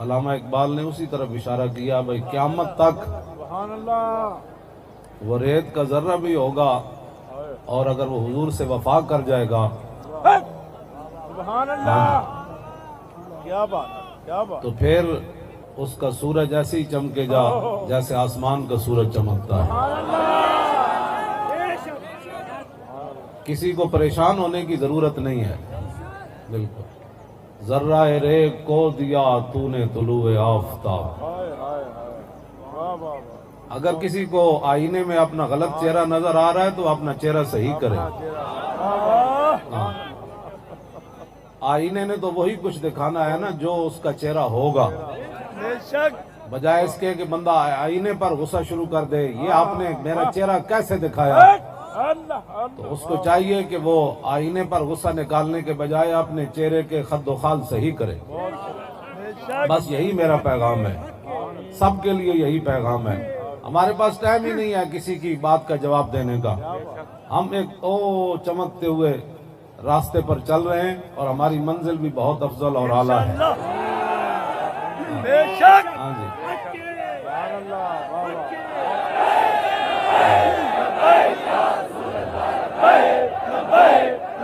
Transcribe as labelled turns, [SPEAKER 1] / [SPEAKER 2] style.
[SPEAKER 1] علامہ اقبال نے اسی طرف اشارہ کیا بھائی قیامت تک
[SPEAKER 2] سبحان اللہ
[SPEAKER 1] وہ ریت کا ذرہ بھی ہوگا اور اگر وہ حضور سے وفا کر جائے گا
[SPEAKER 2] سبحان اللہ کیا بات کیا بات
[SPEAKER 1] تو پھر اس کا سورج ایسے ہی چمکے گا جیسے آسمان کا سورج چمکتا ہے۔ کسی کو پریشان ہونے کی ضرورت نہیں ہے، بالکل۔ ذرہ ریگ کو دیا تو نے طلوع آفتاب۔
[SPEAKER 2] ہائے ہائے ہائے واہ واہ واہ
[SPEAKER 1] اگر کسی کو آئینے میں اپنا غلط چہرہ نظر آ رہا ہے تو اپنا چہرہ صحیح کرے۔ ہاں۔ آئینے نے تو وہی کچھ دکھانا ہے نا جو اس کا چہرہ ہوگا،
[SPEAKER 2] بے شک
[SPEAKER 1] بجائے اس کے کہ بندہ آئینے پر غصہ شروع کر دے یہ آپ نے میرا چہرہ کیسے دکھایا۔
[SPEAKER 2] اللہ
[SPEAKER 1] تو اس کو چاہیے کہ وہ آئینے پر غصہ نکالنے کے بجائے اپنے چہرے کے خد و خال صحیح کرے۔
[SPEAKER 2] بے شک
[SPEAKER 1] بس یہی میرا پیغام ہے، سب کے لیے یہی پیغام ہے۔ ہمارے پاس ٹائم ہی نہیں ہے کسی کی بات کا جواب دینے کا، ہم ایک چمکتے ہوئے راستے پر چل رہے ہیں اور ہماری منزل بھی بہت افضل اور اعلیٰ ہے۔
[SPEAKER 2] بے شک
[SPEAKER 1] ہاں جی۔
[SPEAKER 2] سبحان اللہ واہ واہ